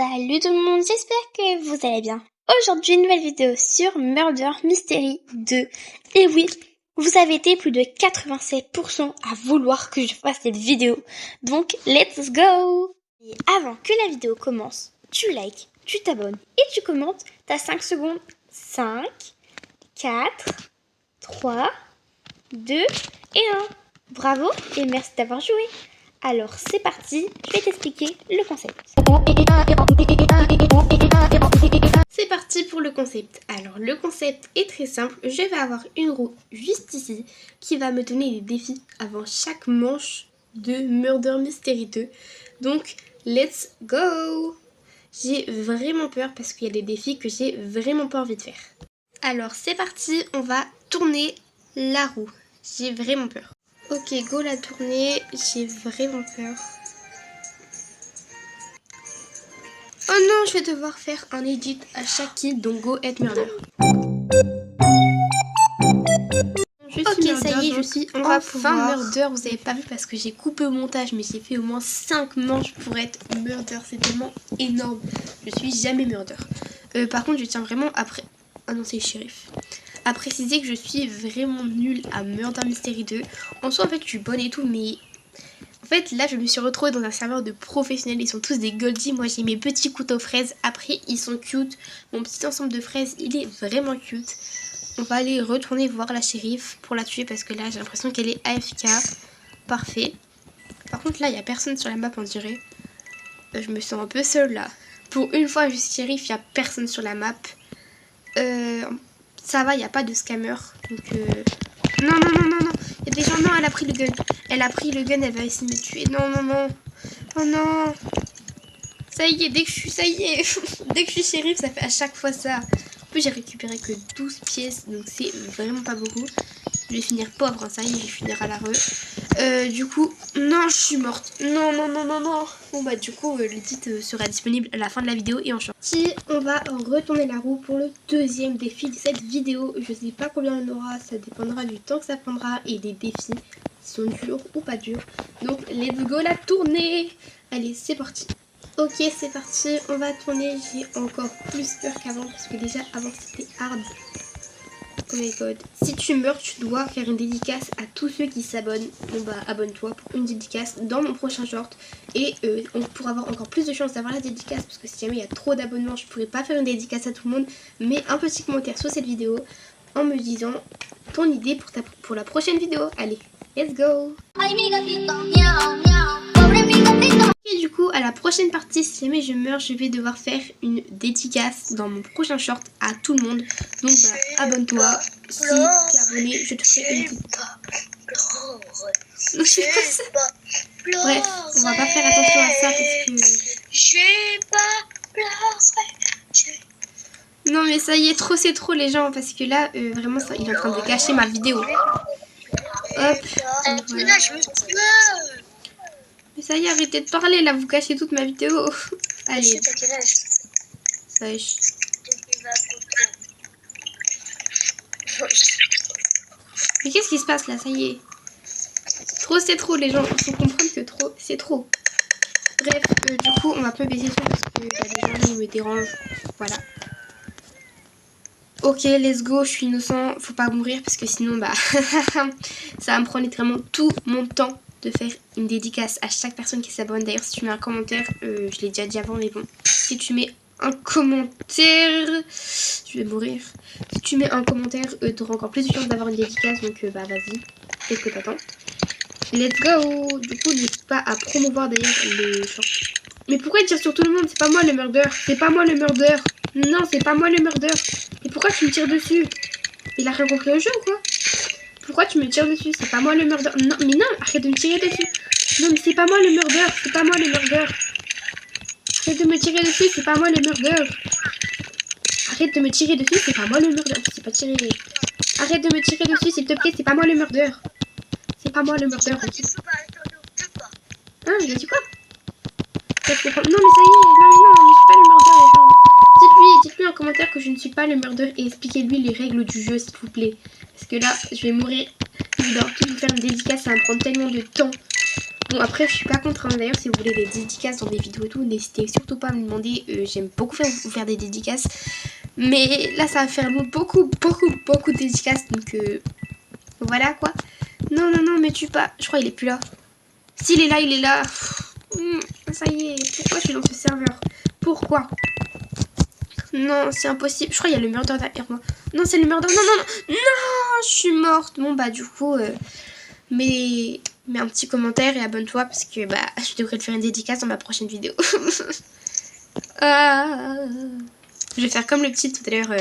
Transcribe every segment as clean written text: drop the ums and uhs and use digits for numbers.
Salut tout le monde, j'espère que vous allez bien. Aujourd'hui, une nouvelle vidéo sur Murder Mystery 2. Et oui, vous avez été plus de 87% à vouloir que je fasse cette vidéo. Donc, let's go! Et avant que la vidéo commence, tu likes, tu t'abonnes et tu commentes. T'as 5 secondes. 5, 4, 3, 2 et 1. Bravo et merci d'avoir joué. Alors c'est parti, je vais t'expliquer le concept. C'est parti pour le concept. Alors le concept est très simple. Je vais avoir une roue juste ici qui va me donner des défis avant chaque manche de Murder Mystery 2. Donc let's go! J'ai vraiment peur parce qu'il y a des défis que j'ai vraiment pas envie de faire. Alors c'est parti, on va tourner la roue. J'ai vraiment peur. Ok, go la tournée, j'ai vraiment peur. Oh non, je vais devoir faire un edit à chaque kill, donc go être murder. Ok, ça y est, je suis enfin murder. Vous avez pas vu parce que j'ai coupé au montage, mais j'ai fait au moins 5 manches pour être murder. C'est tellement énorme. Je suis jamais murder. Par contre, je tiens vraiment après... Ah non, c'est shérif. À préciser que je suis vraiment nulle à Murder Mystery 2. En soi, en fait, je suis bonne et tout, mais... En fait, là, je me suis retrouvée dans un serveur de professionnels. Ils sont tous des goldie. Moi, j'ai mes petits couteaux fraises. Après, ils sont cute. Mon petit ensemble de fraises, il est vraiment cute. On va aller retourner voir la shérif pour la tuer parce que là, j'ai l'impression qu'elle est AFK. Parfait. Par contre, là, il n'y a personne sur la map, on dirait. Je me sens un peu seule, là. Pour une fois, je suis shérif, il n'y a personne sur la map. Ça va, il n'y a pas de scammer. Donc, non, non, non, non, non. Il y a des gens, non, elle a pris le gun. Elle a pris le gun, elle va essayer de me tuer. Non, non, non. Oh non. Ça y est, dès que je suis shérif, ça fait à chaque fois ça. En plus, j'ai récupéré que 12 pièces, donc c'est vraiment pas beaucoup. Je vais finir pauvre, hein, ça y est, je vais finir à la rue. Du coup, non, je suis morte. Non, non, non, non, non. Bon, bah, du coup, l'édit sera disponible à la fin de la vidéo et en short. Si on va retourner la roue pour le deuxième défi de cette vidéo. Je sais pas combien il y en aura, ça dépendra du temps que ça prendra et des défis qui sont durs ou pas durs. Donc, let's go la tournée. Allez, c'est parti. Ok, c'est parti, on va tourner. J'ai encore plus peur qu'avant parce que déjà, avant, c'était hard. Oh my god. Si tu meurs, tu dois faire une dédicace à tous ceux qui s'abonnent. Bon bah abonne-toi pour une dédicace dans mon prochain short. Et on pourra avoir encore plus de chances d'avoir la dédicace. Parce que si jamais il y a trop d'abonnements, je pourrais pas faire une dédicace à tout le monde. Mais un petit commentaire sur cette vidéo en me disant ton idée pour la prochaine vidéo. Allez, let's go. Et du coup, à la prochaine partie, si jamais je meurs, je vais devoir faire une dédicace dans mon prochain short à tout le monde. Donc bah, abonne-toi. Si t'es abonné, je te ferai une petite... Non, c'est pas ça. Bref, on va pas faire attention à ça parce que... J'ai pas pleuré. Non mais ça y est, c'est trop les gens. Parce que là, vraiment, ça, il est en train de gâcher ma vidéo. Hop. Voilà. Mais ça y est, arrêtez de parler là, vous cachez toute ma vidéo. Allez. Wesh. Mais qu'est-ce qui se passe là, ça y est. Trop c'est trop, les gens. Il faut comprendre que trop c'est trop. Bref, du coup, on va pas baisser ça parce que bah, les gens ils me dérangent. Voilà. Ok, let's go, je suis innocent. Faut pas mourir parce que sinon, bah, ça va me prendre littéralement tout mon temps de faire une dédicace à chaque personne qui s'abonne. D'ailleurs, si tu mets un commentaire, je l'ai déjà dit avant, mais bon, si tu mets un commentaire, je vais mourir. Si tu mets un commentaire, tu auras encore plus de chance d'avoir une dédicace, donc bah vas-y, qu'est-ce que t'attends? Let's go. Du coup, n'hésite pas à promouvoir d'ailleurs les shorts. Mais pourquoi il tire sur tout le monde? C'est pas moi le murder. C'est pas moi le murder. Non, c'est pas moi le murder. Et pourquoi tu me tires dessus? Il a rien compris au jeu ou quoi? Pourquoi tu me tires dessus? C'est pas moi le murder. Non, mais non, arrête de me tirer dessus. Non, mais c'est pas moi le murder. C'est pas moi le murder. Arrête de me tirer dessus, c'est pas moi le murder. Arrête de me tirer dessus, c'est pas moi le murder. C'est pas tiré. Arrête de me tirer dessus, s'il te plaît, c'est pas moi le murder. C'est pas moi le murder. Hein, il a dit quoi? Non mais ça y est, non mais non, je suis pas le murder les gens. Dites-lui en commentaire que je ne suis pas le murder et expliquez-lui les règles du jeu s'il vous plaît. Parce que là, je vais mourir. Je vais devoir tout vous faire une dédicace, ça va me prendre tellement de temps. Bon, après, je suis pas contre. Hein. D'ailleurs, si vous voulez des dédicaces dans des vidéos et tout, n'hésitez surtout pas à me demander. J'aime beaucoup faire des dédicaces. Mais là, ça va faire beaucoup de dédicaces. Donc, voilà quoi. Non, non, non, mais tue pas. Je crois qu'il est plus là. S'il est là, il est là. Ça y est. Pourquoi je suis dans ce serveur? Pourquoi? Non, c'est impossible. Je crois qu'il y a le murder derrière moi. Non, c'est le murder. Non, non, non. Non, je suis morte. Bon, bah, du coup, mets un petit commentaire et abonne-toi parce que, bah, je devrais te faire une dédicace dans ma prochaine vidéo. Je vais faire comme le petit tout à l'heure.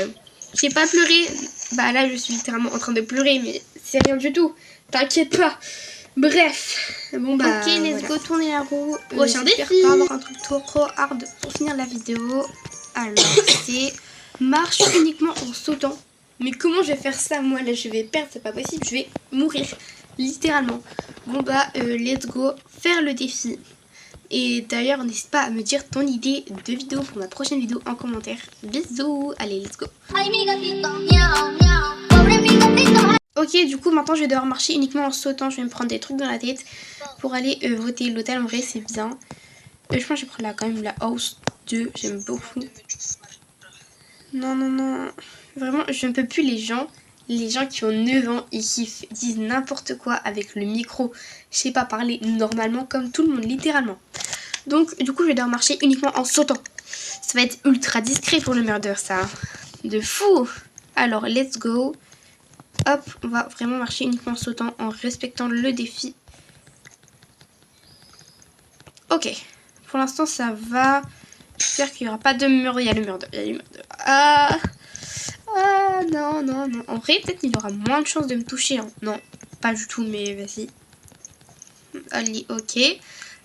J'ai pas pleuré. Bah, là, je suis littéralement en train de pleurer, mais c'est rien du tout. T'inquiète pas. Bref. Bon, bah. Ok, let's go tourner la roue. Prochain défi. J'espère pas avoir un truc trop hard pour finir la vidéo. Alors, c'est marche uniquement en sautant. Mais comment je vais faire ça? Moi, là, je vais perdre, c'est pas possible. Je vais mourir. Littéralement. Bon, bah, let's go faire le défi. Et d'ailleurs, n'hésite pas à me dire ton idée de vidéo pour ma prochaine vidéo en commentaire. Bisous. Allez, let's go. Ok, du coup, maintenant, je vais devoir marcher uniquement en sautant. Je vais me prendre des trucs dans la tête pour aller voter l'hôtel. En vrai, c'est bien. Je pense que je vais prendre quand même la house 2. J'aime beaucoup. Non, non, non. Vraiment, je ne peux plus les gens qui ont 9 ans et qui disent n'importe quoi avec le micro. Je sais pas parler normalement comme tout le monde, littéralement. Donc, du coup, je vais devoir marcher uniquement en sautant. Ça va être ultra discret pour le murder, ça. De fou. Alors, let's go. Hop, on va vraiment marcher uniquement en sautant, en respectant le défi. Ok. Pour l'instant, ça va. J'espère qu'il n'y aura pas de murder. Il y a le murder. Il y a le murder. Ah, non, non, non. En vrai, peut-être qu'il aura moins de chances de me toucher. Hein. Non, pas du tout, mais vas-y. Allez, ok.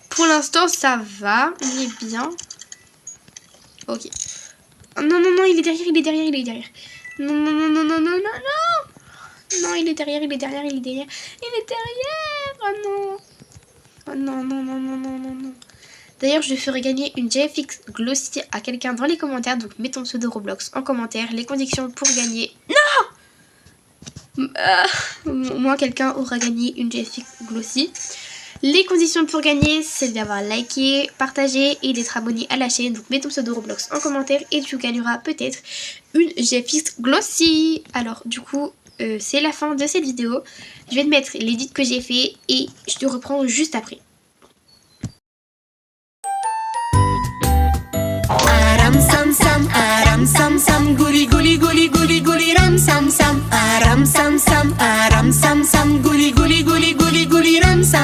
Pour l'instant, ça va. Il est bien. Ok. Oh, non, non, non, il est derrière, il est derrière, il est derrière. Non, non, non, non, non, non, non, non. Non, il est derrière, il est derrière, il est derrière. Il est derrière. Oh non. Oh non, non, non, non, non, non, non. D'ailleurs, je ferai gagner une GFX Glossy à quelqu'un dans les commentaires. Donc, mets ton pseudo Roblox en commentaire. Les conditions pour gagner. Non, moi, quelqu'un aura gagné une GFX Glossy. Les conditions pour gagner, c'est d'avoir liké, partagé et d'être abonné à la chaîne. Donc, mets ton pseudo Roblox en commentaire et tu gagneras peut-être une GFX Glossy. Alors, du coup, c'est la fin de cette vidéo. Je vais te mettre l'édit que j'ai fait et je te reprends juste après. Aram sam sam, aram sam sam, guli guli guli guli guli ram sam sam, aram sam sam, guli guli guli guli guli ram sam.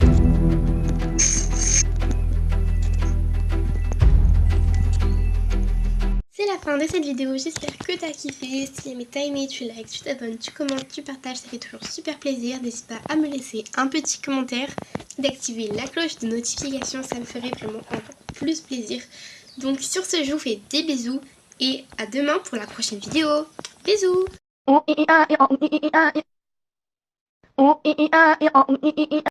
C'est la fin de cette vidéo, j'espère que t'as kiffé. Si t'as aimé, tu likes, tu t'abonnes, tu commentes, tu partages, ça fait toujours super plaisir. N'hésite pas à me laisser un petit commentaire, d'activer la cloche de notification, ça me ferait vraiment encore plus plaisir. Donc sur ce, je vous fais des bisous et à demain pour la prochaine vidéo. Bisous.